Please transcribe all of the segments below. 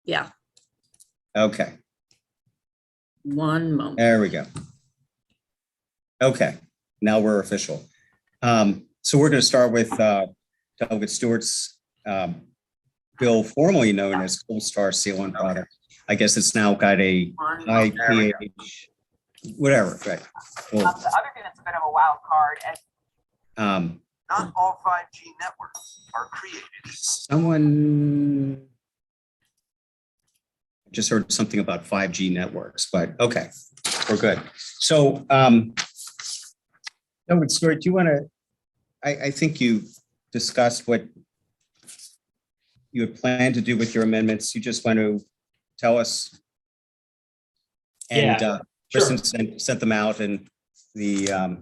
Yeah, Okay, one moment. there we go. Okay, now we're official. So we're going to start with Delegate Stewart's bill formerly known as Gold Star Sealant product. I guess it's now got a high pH, whatever, right? Well, The other thing that's a bit of a wild card, as Not all 5G networks are created. someone just heard something about 5G networks, but okay, we're good. So, Delegate Stewart, do you want to, I think you discussed what you had planned to do with your amendments. You just want to tell us. And Yeah, Kristen sent them out, and the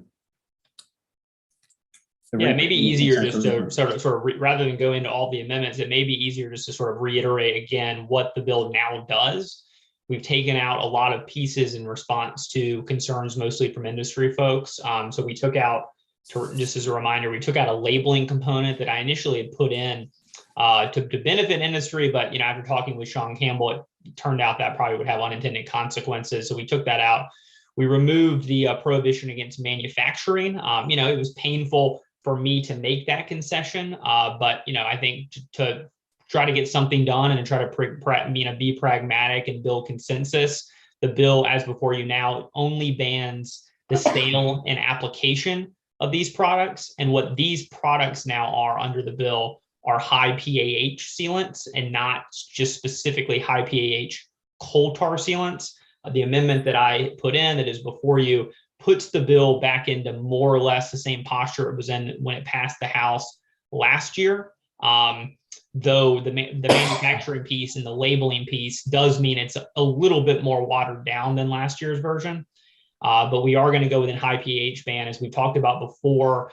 yeah, maybe easier just to sort of rather than go into all the amendments, it may be easier just to sort of reiterate again what the bill now does. We've taken out a lot of pieces in response to concerns mostly from industry folks. So we took out, just as a reminder, we took out a labeling component that I initially had put in to benefit industry, but after talking with Sean Campbell, it turned out that probably would have unintended consequences. So we took that out. We removed the prohibition against manufacturing. It was painful for me to make that concession, but I think to try to get something done and to try to be pragmatic and build consensus, the bill, as before you now, only bans the sale and application of these products. And what these products now are under the bill are high PAH sealants and not just specifically high PAH coal tar sealants. The amendment that I put in that is before you puts the bill back into more or less the same posture it was in when it passed the House last year. Though the manufacturing piece and the labeling piece does mean it's a little bit more watered down than last year's version. But we are going to go with a high pH ban, as we talked about before.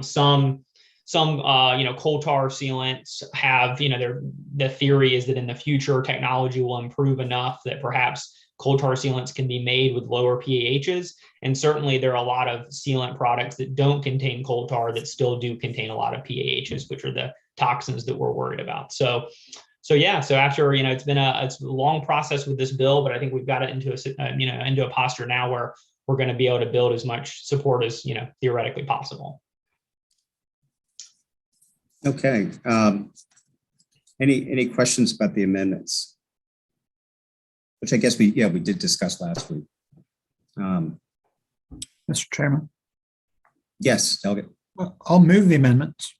Some coal tar sealants have, the theory is that in the future technology will improve enough that perhaps coal tar sealants can be made with lower PAHs. And certainly there are a lot of sealant products that don't contain coal tar that still do contain a lot of PAHs, which are the toxins that we're worried about. So after, it's been a long process with this bill, but I think we've got it into a posture now where we're going to be able to build as much support as, theoretically possible. Okay. Any questions about the amendments? Which I guess we did discuss last week. Mr. Chairman. Yes, Delegate. Well, I'll move the amendments.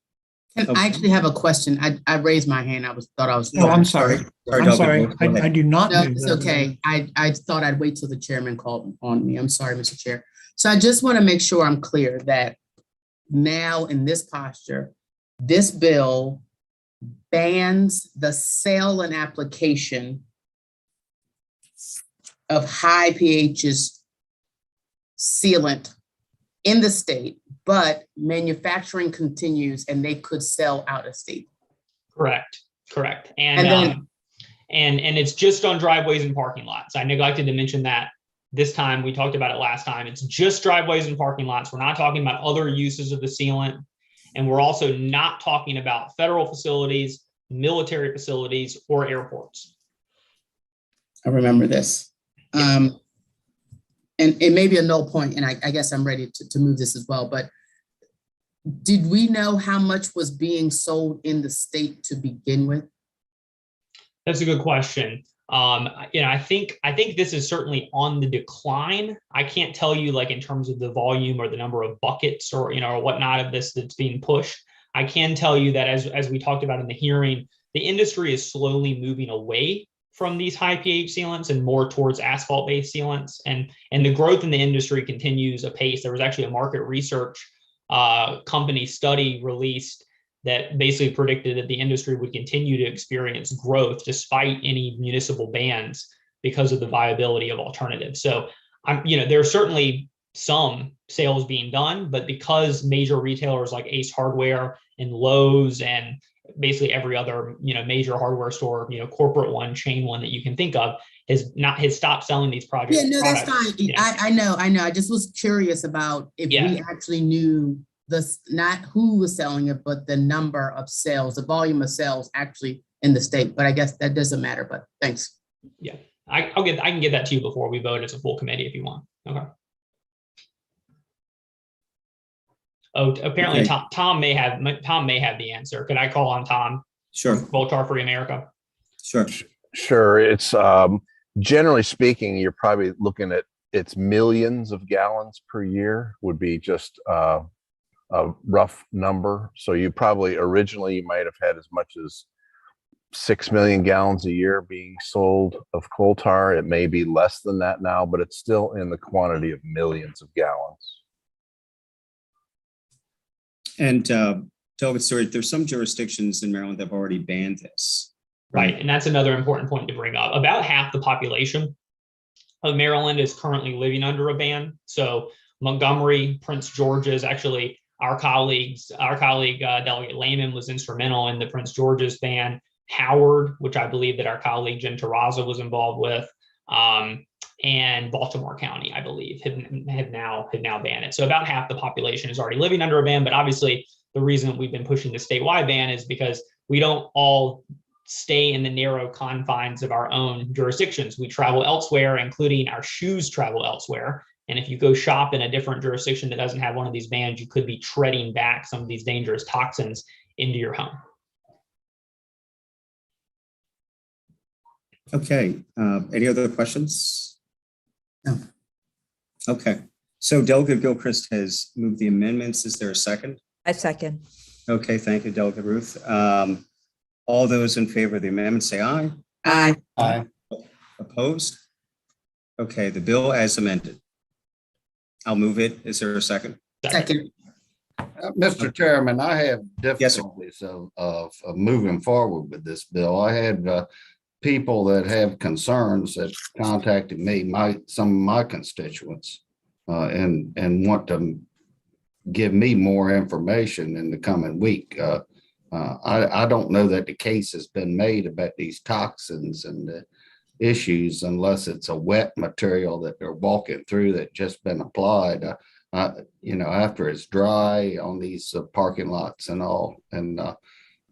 And I actually have a question. I raised my hand. thought I was. Oh, I'm sorry. I'm sorry. I do not. No, move it's that. okay. I thought I'd wait till the chairman called on me. I'm sorry, Mr. Chair. So I just want to make sure I'm clear that now in this posture, this bill bans the sale and application of high pHs sealant in the state, but manufacturing continues and they could sell out of state. Correct. And it's just on driveways and parking lots. I neglected to mention that this time. We talked about it last time. It's just driveways and parking lots. We're not talking about other uses of the sealant. And we're also not talking about federal facilities, military facilities, or airports. I remember this. And it may be a null point, and I guess I'm ready to move this as well, but did we know how much was being sold in the state to begin with? That's a good question. I think this is certainly on the decline. I can't tell you like in terms of the volume or the number of buckets or or whatnot of this that's being pushed. I can tell you that as we talked about in the hearing, the industry is slowly moving away from these high pH sealants and more towards asphalt-based sealants, and the growth in the industry continues apace. There was actually a market research company study released that basically predicted that the industry would continue to experience growth despite any municipal bans because of the viability of alternatives. So there's certainly some sales being done, but because major retailers like Ace Hardware and Lowe's and basically every other major hardware store, corporate one, chain one that you can think of has stopped selling these products. Yeah, no, that's fine. I know. I just was curious about if we actually knew not who was selling it, but the number of sales, the volume of sales actually in the state, but I guess that doesn't matter, but thanks. Yeah, I can get that to you before we vote as a full committee if you want. Okay. Oh, apparently Okay. Tom may have the answer. Could I call on Tom? Sure, Voltar Free America. sure. Sure. It's generally speaking, you're probably looking at it's millions of gallons per year would be just a rough number. So you probably originally you might have had as much as 6 million gallons a year being sold of coal tar. It may be less than that now, but it's still in the quantity of millions of gallons. And Delegate Stewart, there's some jurisdictions in Maryland that have already banned this. Right, and that's another important point to bring up. About half the population of Maryland is currently living under a ban. So Montgomery, Prince George's, actually our colleague Delegate Lehman was instrumental in the Prince George's ban. Howard, which I believe that our colleague Jen Terrazza was involved with, and Baltimore County, I believe, have now banned it. So about half the population is already living under a ban. But obviously, the reason we've been pushing the statewide ban is because we don't all stay in the narrow confines of our own jurisdictions. We travel elsewhere, including our shoes travel elsewhere. And if you go shop in a different jurisdiction that doesn't have one of these bans, you could be treading back some of these dangerous toxins into your home. Okay, any other questions? No. Okay, so Delegate Gilchrist has moved the amendments. Is there a second? I second. Okay, thank you, Delegate Ruth. All those in favor of the amendment say aye. Aye. Aye. Opposed? Okay, the bill as amended. I'll move it. Is there a second? Second. Mr. Chairman, I have Yes, sir. difficulties of moving forward with this bill. I had people that have concerns that contacted me, some of my constituents, and want to give me more information in the coming week. I don't know that the case has been made about these toxins and the issues unless it's a wet material that they're walking through that just been applied. After it's dry on these parking lots and all, and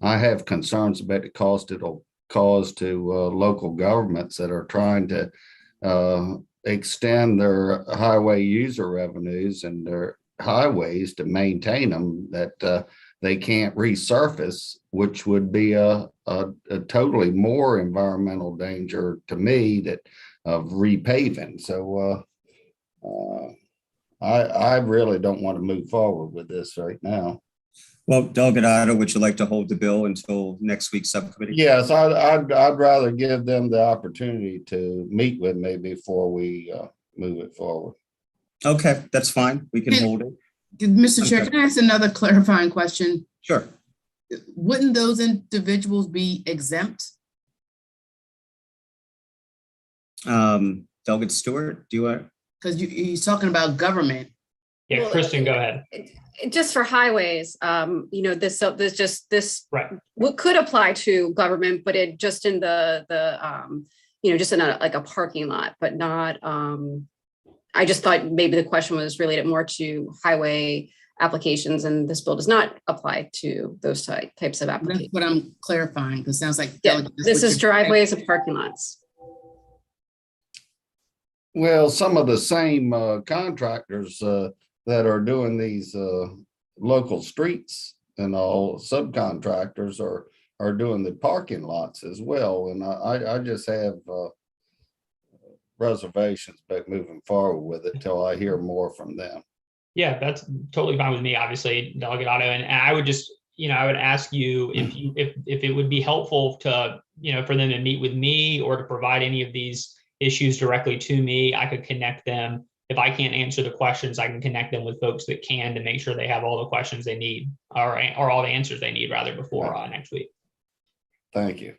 I have concerns about the cost it'll cause to local governments that are trying to extend their highway user revenues and their highways to maintain them, that they can't resurface, which would be a totally more environmental danger to me that of repaving. So I really don't want to move forward with this right now. Well, Delegate Otto, would you like to hold the bill until next week's subcommittee? Yes, I'd rather give them the opportunity to meet with me before we move it forward. Okay, that's fine. We can hold it. Mr. Chair, can I ask another clarifying question? Sure. Wouldn't those individuals be exempt? Delegate Stewart, do you want? Because you're talking about government. Yeah, Well, Kristen, go ahead. Just for highways, this Right. what could apply to government, but it just in just in a parking lot, but not. I just thought maybe the question was related more to highway applications, and this bill does not apply to those types of That's applications. what I'm clarifying, because it sounds like. Yeah, that's this what is you're- driveways and parking lots. Well, some of the same contractors that are doing these local streets and all subcontractors are doing the parking lots as well. And I just have reservations about moving forward with it till I hear more from them. Yeah, that's totally fine with me, obviously, Delegate Otto. And I would just, I would ask you if it would be helpful to, for them to meet with me or to provide any of these issues directly to me. I could connect them. If I can't answer the questions, I can connect them with folks that can to make sure they have all the questions they need or all the answers they need rather before next week. Thank you.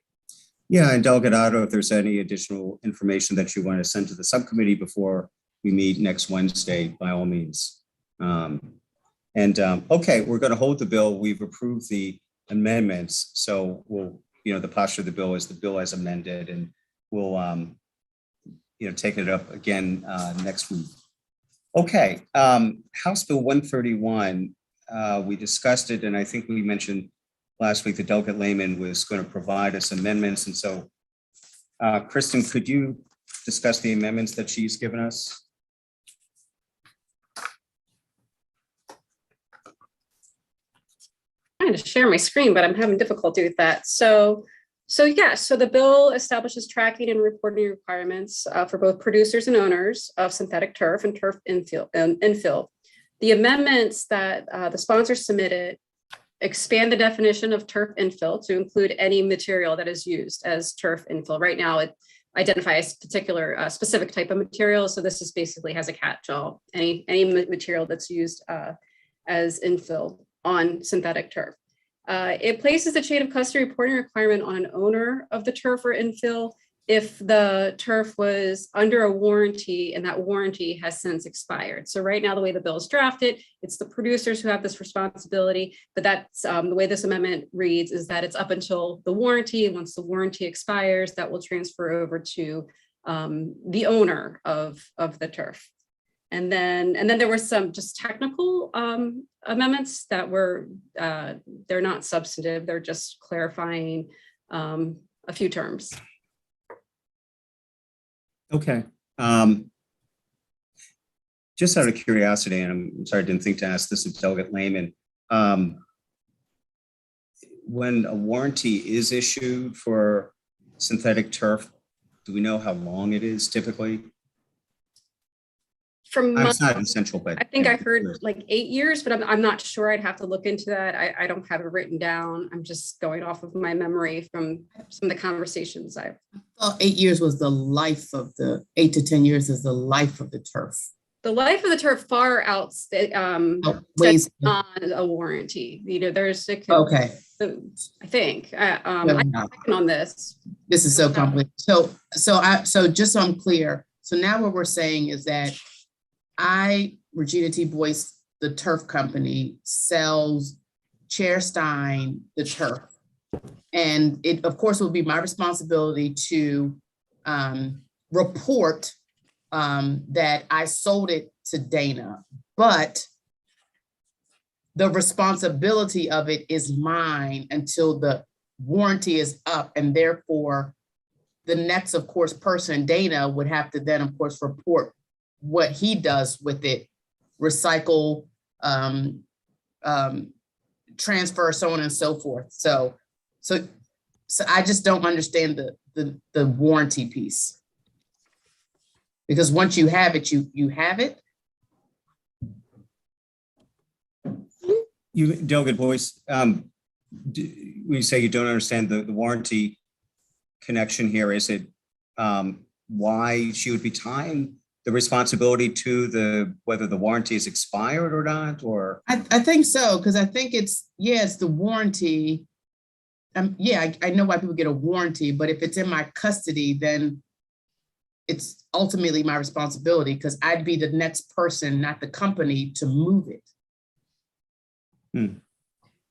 Yeah, and Delegate Otto, if there's any additional information that you want to send to the subcommittee before we meet next Wednesday, by all means. Okay, we're going to hold the bill. We've approved the amendments. So we'll, the posture of the bill is the bill as amended, and we'll, take it up again next week. Okay, House Bill 131, we discussed it, and I think we mentioned last week, the delegate Lehman was going to provide us amendments. And so, Kristen, could you discuss the amendments that she's given us? Trying to share my screen, but I'm having difficulty with that. So the bill establishes tracking and reporting requirements for both producers and owners of synthetic turf and turf infill. The amendments that the sponsor submitted expand the definition of turf infill to include any material that is used as turf infill. Right now, it identifies particular specific type of material. So this is basically has a catch-all, any material that's used as infill on synthetic turf. It places the chain of custody reporting requirement on an owner of the turf or infill if the turf was under a warranty and that warranty has since expired. So right now, the way the bill is drafted, it's the producers who have this responsibility, but that's the way this amendment reads is that it's up until the warranty. And once the warranty expires, that will transfer over to the owner of the turf. And then there were some just technical amendments that were, they're not substantive, they're just clarifying a few terms. Okay. Just out of curiosity, and I'm sorry, I didn't think to ask this of Delegate Lehman. When a warranty is issued for synthetic turf, do we know how long it is typically? It's not essential, but I think I heard like 8 years, but I'm not sure. I'd have to look into that. I don't have it written down. I'm just going off of my memory from some of the conversations I've. Well, 8 years was the life of 8 to 10 years is the life of the turf. The life of the turf far outweighs on a warranty. You know, there's okay. I think I'm on this. This is so complicated. So just so I'm clear. So now what we're saying is that Regina T. Boyce, the turf company, sells Chair Stein the turf. And it, of course, will be my responsibility to report that I sold it to Dana, but the responsibility of it is mine until the warranty is up. And therefore, the next, of course, person, Dana, would have to then, of course, report what he does with it, recycle, transfer, so on and so forth. So I just don't understand the warranty piece. Because once you have it, you have it. You, Delegate Boyce, when you say you don't understand the warranty connection here, is it why she would be tying the responsibility to whether the warranty is expired or not? Or I think so, because I think it's the warranty. I know why people get a warranty, but if it's in my custody, then it's ultimately my responsibility because I'd be the next person, not the company, to move it.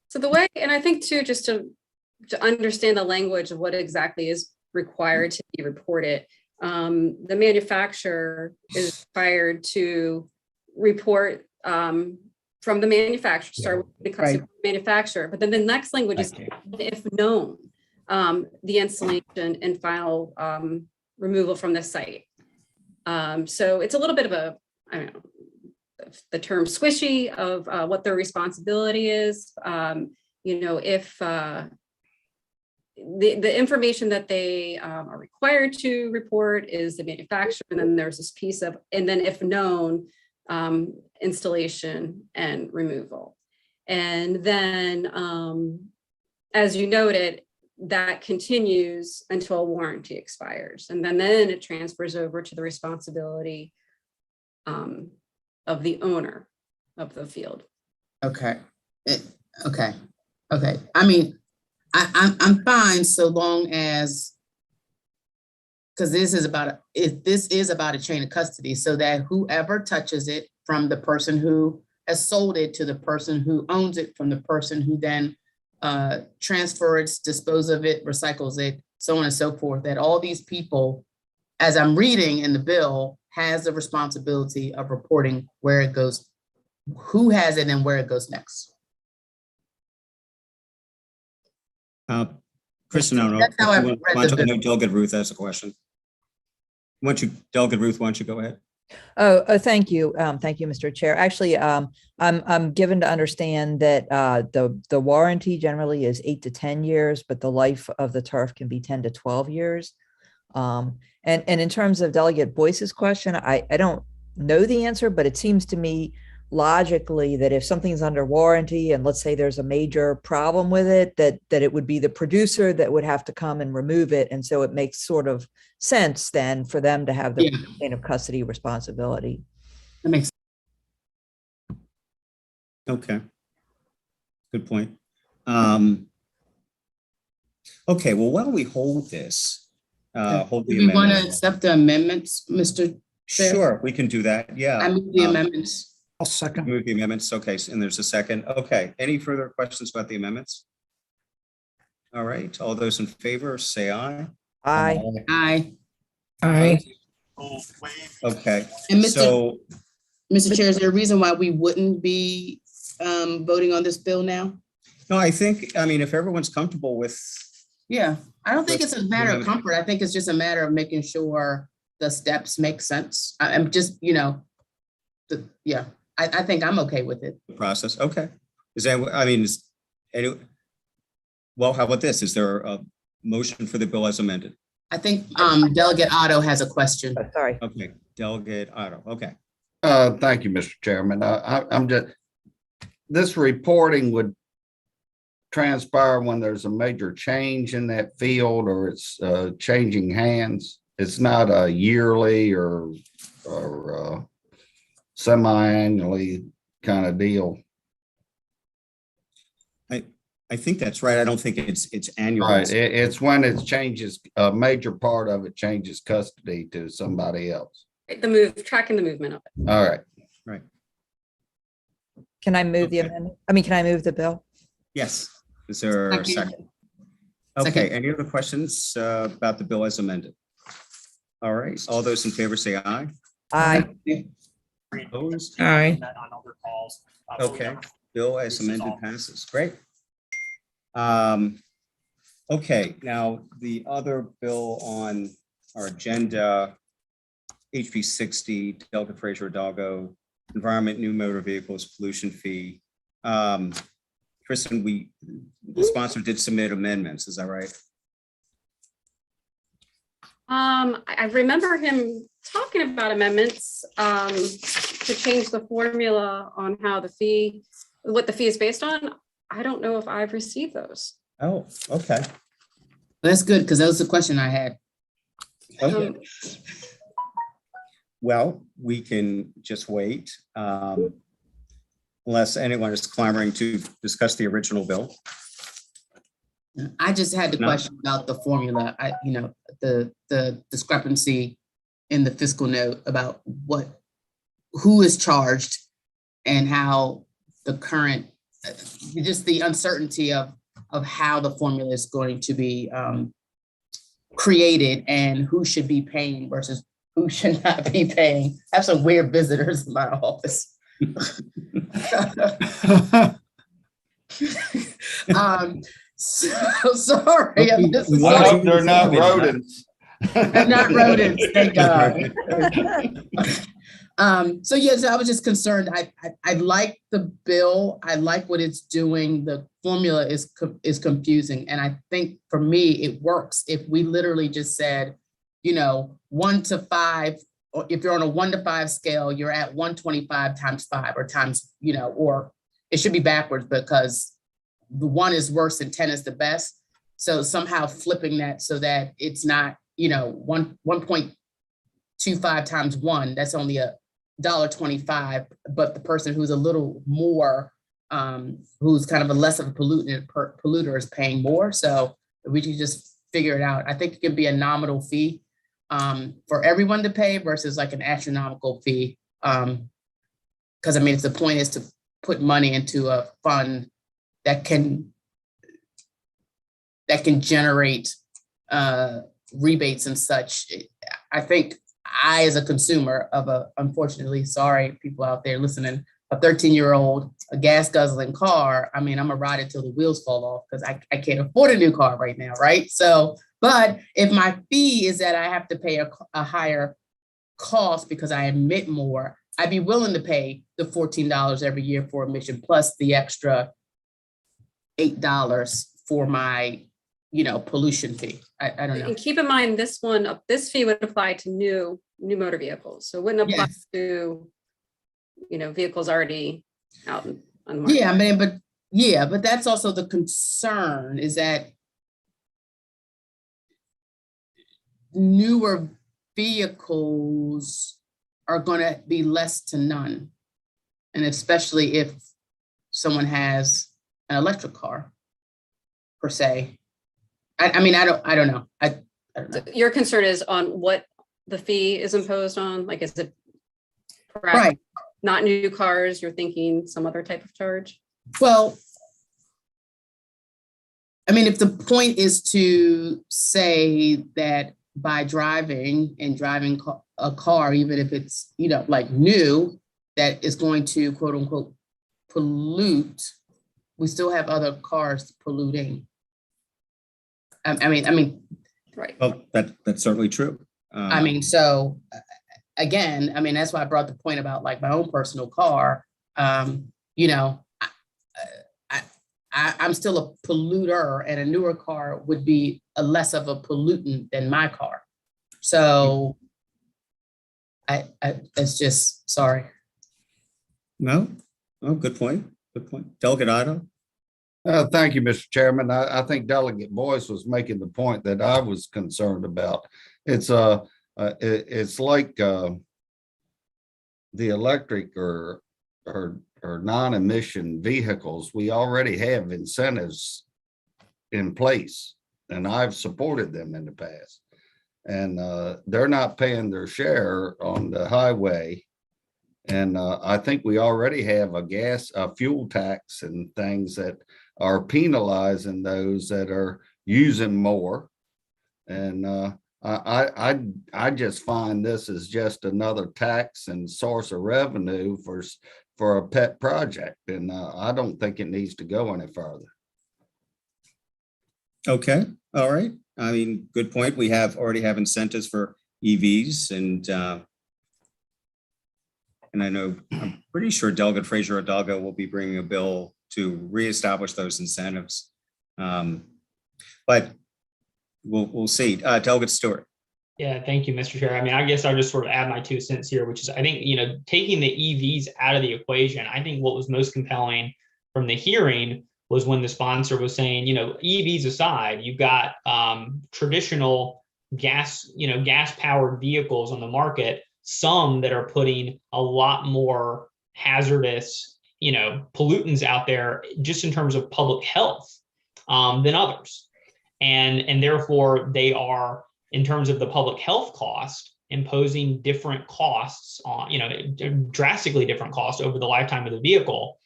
So the way, and I think too, just to understand the language of what exactly is required to be reported, the manufacturer is required to report from the manufacturer, start with the customer manufacturer, but then the next language is if known, the installation and final removal from the site. So it's a little bit of a, I don't know, the term squishy of what their responsibility is. You know, if the information that they are required to report is the manufacturer, and then there's this piece of, and then if known, installation and removal. And then, as you noted, that continues until a warranty expires. And then it transfers over to the responsibility of the owner of the field. Okay. Okay. I mean, I'm fine so long as, because this is about a chain of custody, so that whoever touches it, from the person who has sold it to the person who owns it, from the person who then transfers, disposes of it, recycles it, so on and so forth, that all these people, as I'm reading in the bill, has the responsibility of reporting where it goes, who has it and where it goes next. Kristen, I don't know. That's how I Want read the to know bill. Delegate Ruth has a question. Delegate Ruth, why don't you go ahead? Thank you. Thank you, Mr. Chair. Actually, I'm given to understand that the warranty generally is 8 to 10 years, but the life of the turf can be 10 to 12 years. And in terms of Delegate Boyce's question, I don't know the answer, but it seems to me logically that if something's under warranty and let's say there's a major problem with it, that it would be the producer that would have to come and remove it. And so it makes sort of sense then for them to have the chain of custody responsibility. That makes Okay. Good point. Okay, well, why don't we hold this? Hold the Do we want to amendment. accept the amendments, Mr. Chair? Sure, we can do that. Yeah. I move the amendments. I'll second. Move the amendments. Okay, and there's a second. Okay, any further questions about the amendments? All right, all those in favor, say aye. Aye. Aye. Aye. Okay, And so Mr. Chair, is there a reason why we wouldn't be voting on this bill now? no, I mean, if everyone's comfortable with, Yeah, I don't think it's a matter of Amendment. comfort. I think it's just a matter of making sure the steps make sense. I'm just, I think I'm okay with it. the process, okay. Is that, I mean, well, how about this? Is there a motion for the bill as amended? I think Delegate Otto has a question. Sorry. Okay, Delegate Otto, okay. Thank you, Mr. Chairman. I'm just, this reporting would transpire when there's a major change in that field or it's changing hands. It's not a yearly or semi-annually kind of deal. I think that's right. I don't think it's annual. Right. It's when it changes, a major part of it changes custody to somebody else. Tracking the movement of it. All right. Right. Can I move the Okay. amendment? I mean, can I move the bill? Yes. Is there a second? Okay, Second. any other questions about the bill as amended? All right, all those in favor say aye. Aye. Opposed? Aye. Okay, bill as amended passes. Great. Okay, now the other bill on our agenda, HB 60, Delegate Fraser Hidalgo, Environment, New Motor Vehicles, Pollution Fee. Kristen, the sponsor did submit amendments, is that right? I remember him talking about amendments to change the formula on how what the fee is based on. I don't know if I've received those. Oh, okay. That's good, because that was the question I had. Okay. Well, we can just wait. Unless anyone is clamoring to discuss the original bill. I just had the No. question about the formula. The discrepancy in the fiscal note about who is charged and how the current, just the uncertainty of how the formula is going to be created and who should be paying versus who should not be paying. I have some weird visitors in my office. So sorry. I'm just- I hope they're not rodents. They're not rodents, thank God. So yes, I was just concerned. I like the bill. I like what it's doing. The formula is confusing. And I think for me, it works. If we literally just said, 1 to 5, or if you're on a 1 to 5 scale, you're at 125 times 5 or times, or it should be backwards because the 1 is worse and 10 is the best. So somehow flipping that so that it's not, 1.25 times 1, that's only $1.25, but the person who's a little more, who's kind of a less of a polluter is paying more. So we can just figure it out. I think it can be a nominal fee for everyone to pay versus like an astronomical fee. Because I mean, if the point is to put money into a fund that can generate rebates and such, I think I, as a consumer of unfortunately, sorry, people out there listening, a 13-year-old, a gas guzzling car, I mean, I'm gonna ride it till the wheels fall off because I can't afford a new car right now, right? So, but if my fee is that I have to pay a higher cost because I emit more, I'd be willing to pay the $14 every year for emission plus the extra $8 for my, pollution fee. I don't know. And keep in mind, this fee would apply to new motor vehicles. So it wouldn't apply Yes. to, vehicles already out on the market. Yeah, I mean, but that's also the concern is that newer vehicles are going to be less to none. And especially if someone has an electric car per se. I mean, I don't know. I don't know. Your concern is on what the fee is imposed on? Like, is it Right. not new cars? You're thinking some other type of charge? Well, I mean, if the point is to say that by driving a car, even if it's, like new, that is going to quote unquote pollute, we still have other cars polluting. I mean, Right. Well, that's certainly true. So again, that's why I brought the point about like my own personal car. I'm still a polluter, and a newer car would be a less of a pollutant than my car. So it's just, sorry. No, oh, good point. Good point. Delegate Otto? Thank you, Mr. Chairman. I think Delegate Boyce was making the point that I was concerned about. It's like the electric or non-emission vehicles. We already have incentives in place, and I've supported them in the past. And they're not paying their share on the highway. And I think we already have a fuel tax and things that are penalizing those that are using more. And I just find this is just another tax and source of revenue for a pet project. And I don't think it needs to go any further. Okay, all right. I mean, good point. We already have incentives for EVs, and I know, I'm pretty sure Delegate Fraser Hidalgo will be bringing a bill to reestablish those incentives. But we'll see. Delegate Stewart. Yeah, thank you, Mr. Chair. I guess I'll just sort of add my 2 cents here, which is I think, taking the EVs out of the equation, I think what was most compelling from the hearing was when the sponsor was saying, EVs aside, you've got traditional gas powered vehicles on the market, some that are putting a lot more hazardous, pollutants out there just in terms of public health than others. And therefore they are, in terms of the public health cost, imposing different costs on, drastically different costs over the lifetime of the vehicle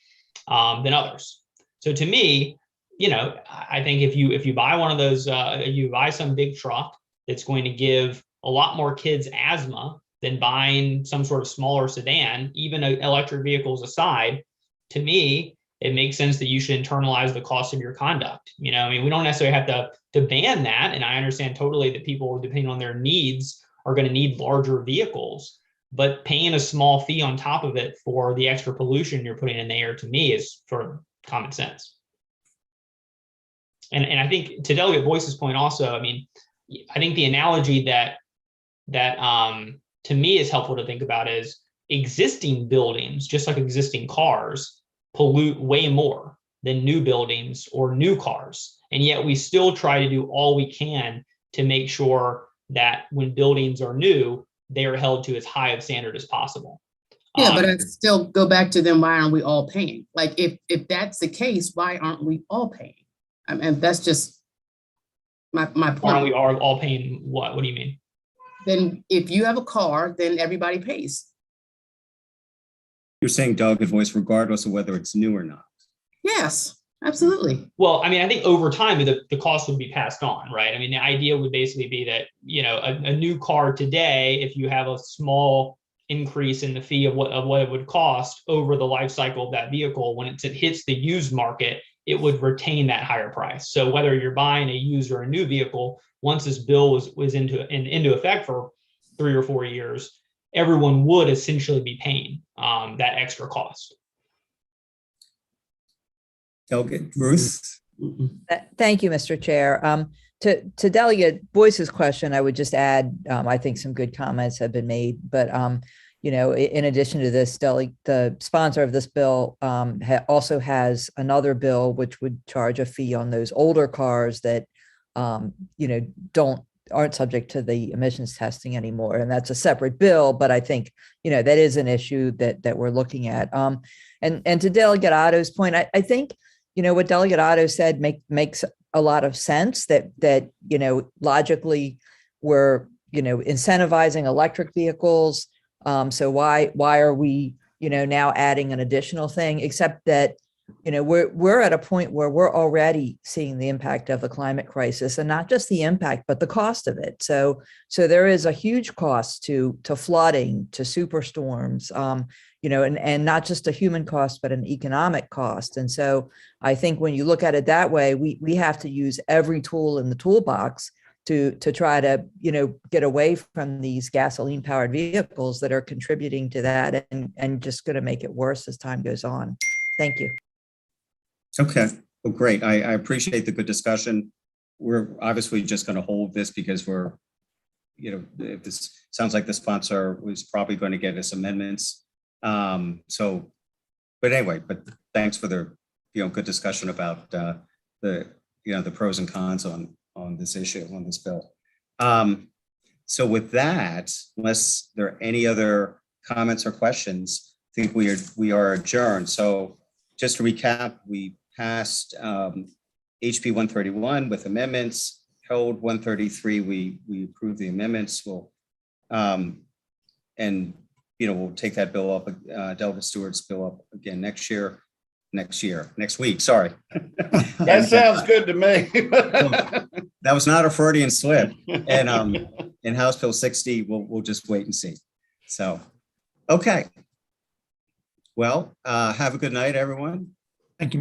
than others. So to me, I think if you buy one of those, you buy some big truck that's going to give a lot more kids asthma than buying some sort of smaller sedan, even electric vehicles aside, to me, it makes sense that you should internalize the cost of your conduct. We don't necessarily have to ban that. And I understand totally that people, depending on their needs, are going to need larger vehicles, but paying a small fee on top of it for the extra pollution you're putting in the air, to me, is sort of common sense. And I think to Delegate Boyce's point also, I think the analogy that to me is helpful to think about is existing buildings, just like existing cars, pollute way more than new buildings or new cars. And yet we still try to do all we can to make sure that when buildings are new, they are held to as high of standard as possible. Yeah, but I still go back to then, why aren't we all paying? Like, if that's the case, why aren't we all paying? That's just my point. Why aren't we all paying what? What do you mean? Then if you have a car, then everybody pays. You're saying Delegate Voice, regardless of whether it's new or not. Yes, absolutely. Well, I think over time, the cost would be passed on, right? The idea would basically be that, a new car today, if you have a small increase in the fee of what it would cost over the life cycle of that vehicle. When it hits the used market, it would retain that higher price. So whether you're buying a used or a new vehicle, once this bill was into effect for 3 or 4 years, everyone would essentially be paying that extra cost. Delegate Ruth? Thank you, Mr. Chair. To Delegate Boyce's question, I would just add, I think some good comments have been made, but in addition to this, the sponsor of this bill also has another bill which would charge a fee on those older cars that aren't subject to the emissions testing anymore, and that's a separate bill. But I think that is an issue that we're looking at. And to Delegate Otto's point, I think what Delegate Otto said makes a lot of sense. That logically we're incentivizing electric vehicles. So why are we now adding an additional thing? Except that we're at a point where we're already seeing the impact of the climate crisis, and not just the impact, but the cost of it. So there is a huge cost to flooding, to superstorms, and not just a human cost, but an economic cost. And so I think when you look at it that way, we have to use every tool in the toolbox to try to get away from these gasoline powered vehicles that are contributing to that and just going to make it worse as time goes on. Thank you. Okay, well, great. I appreciate the good discussion. We're obviously just going to hold this because we're, if this sounds like the sponsor was probably going to get us amendments. But thanks for the, good discussion about the pros and cons on this issue, on this bill. So with that, unless there are any other comments or questions, I think we are adjourned. So just to recap, we passed HB 131 with amendments. Code 133, we approved the amendments. We'll take that bill up, Delegate Stewart's bill up again next week. Sorry. That sounds good to me. That was not a Freudian slip. And in House Bill 60, we'll just wait and see. So, okay. Well, have a good night, everyone. Thank you,